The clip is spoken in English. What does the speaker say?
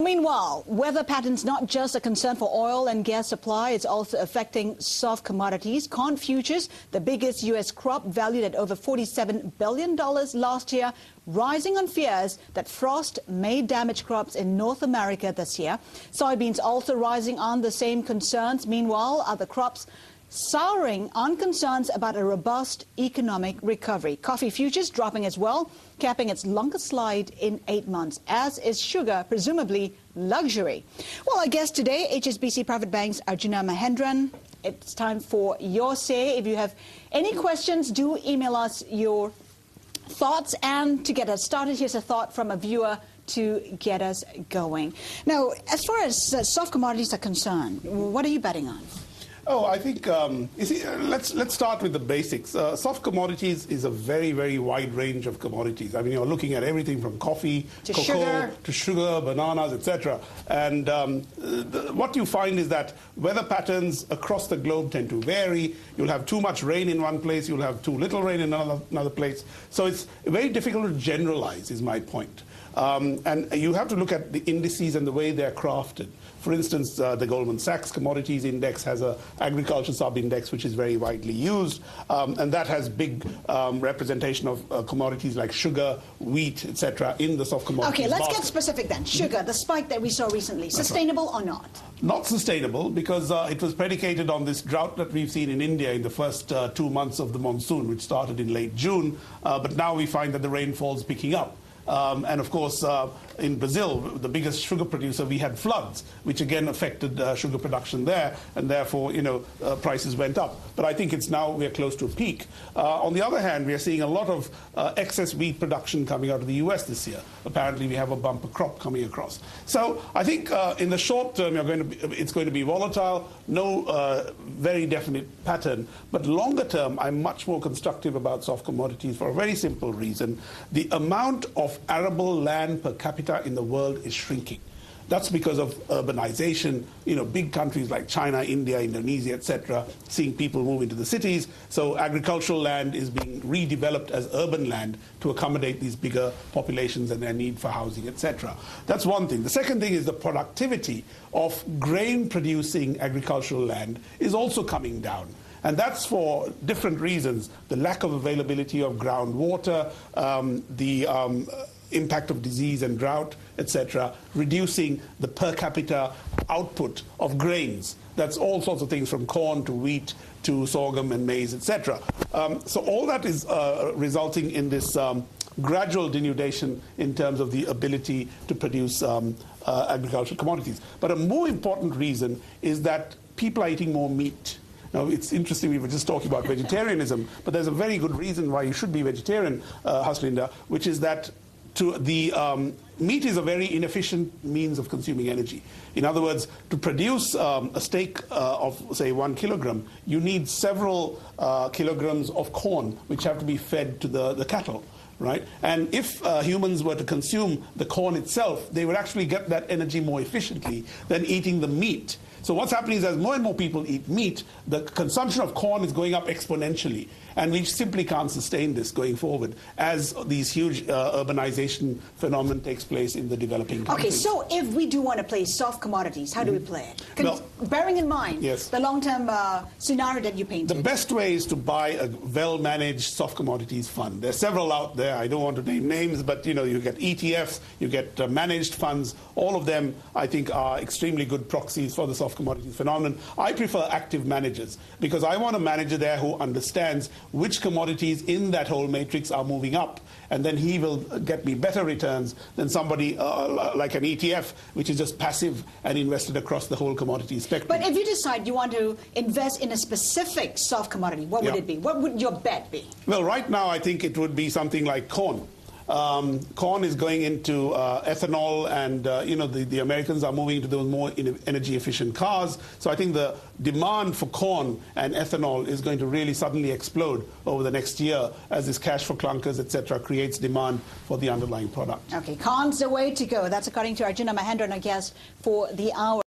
Meanwhile, weather patterns not just a concern for oil and gas supply, it's also affecting soft commodities. Corn futures, the biggest U.S. crop, valued at over $47 billion last year, rising on fears that frost may damage crops in North America this year. Soybeans also rising on the same concerns. Meanwhile, other crops souring on concerns about a robust economic recovery. Coffee futures dropping as well, capping its longest slide in 8 months, as is sugar, presumably luxury. Well, our guest today, HSBC Private Bank's Arjuna Mahendran. It's time for your say. If you have any questions, do email us your thoughts. And to get us started, here's a thought from a viewer to get us going. Now, as far as soft commodities are concerned, what are you betting on? Oh, I think, you see, let's start with the basics. Soft commodities is a very, very wide range of commodities. I mean, you're looking at everything from coffee, to cocoa, to sugar, bananas, etc. And what you find is that weather patterns across the globe tend to vary. You'll have too much rain in one place, you'll have too little rain in another place. So it's very difficult to generalize, is my point. And you have to look at the indices and the way they're crafted. For instance, the Goldman Sachs Commodities Index has an agriculture sub-index which is very widely used, and that has big representation of commodities like sugar, wheat, etc. in the soft commodities Okay, let's basket. get specific then. Sugar, the spike that we saw recently, sustainable or not? Not sustainable, because it was predicated on this drought that we've seen in India in the first 2 months of the monsoon, which started in late June, but now we find that the rainfall is picking up. And of course, in Brazil, the biggest sugar producer, we had floods, which again affected sugar production there, and therefore, prices went up. But I think it's now we're close to a peak. On the other hand, we are seeing a lot of excess wheat production coming out of the US this year. Apparently, we have a bumper crop coming across. So I think in the short term, it's going to be volatile, no very definite pattern. But longer term, I'm much more constructive about soft commodities for a very simple reason. The amount of arable land per capita in the world is shrinking. That's because of urbanization. Big countries like China, India, Indonesia, etc., seeing people move into the cities. So agricultural land is being redeveloped as urban land to accommodate these bigger populations and their need for housing, etc. That's one thing. The second thing is the productivity of grain-producing agricultural land is also coming down. And that's for different reasons. The lack of availability of groundwater, the impact of disease and drought, etc., reducing the per capita output of grains. That's all sorts of things, from corn to wheat to sorghum and maize, etc. So all that is resulting in this gradual denudation in terms of the ability to produce agricultural commodities. But a more important reason is that people are eating more meat. Now, it's interesting, we were just talking about vegetarianism, but there's a very good reason why you should be vegetarian, Haslinda, which is that meat is a very inefficient means of consuming energy. In other words, to produce a steak of, say, 1 kilogram, you need several kilograms of corn, which have to be fed to the cattle. Right? And if humans were to consume the corn itself, they would actually get that energy more efficiently than eating the meat. So what's happening is, as more and more people eat meat, the consumption of corn is going up exponentially. And we simply can't sustain this going forward as these huge urbanization phenomenon takes place in the developing countries. Okay, so if we do want to play soft commodities, how do we play it? Well, bearing in mind the long-term scenario that you painted. The best way is to buy a well-managed soft commodities fund. There are several out there. I don't want to name names, but you get ETFs, you get managed funds. All of them, I think, are extremely good proxies for the soft commodities phenomenon. I prefer active managers because I want a manager there who understands which commodities in that whole matrix are moving up, and then he will get me better returns than somebody like an ETF, which is just passive and invested across the whole commodity spectrum. But if you decide you want to invest in a specific soft commodity, what would it be? What would your bet be? Well, right now I think it would be something like corn. Corn is going into ethanol, and the Americans are moving to those more energy efficient cars. So I think the demand for corn and ethanol is going to really suddenly explode over the next year as this cash for clunkers, etc., creates demand for the underlying product. Okay, corn's the way to go. That's according to Arjuna Mahendran, our guest for the hour.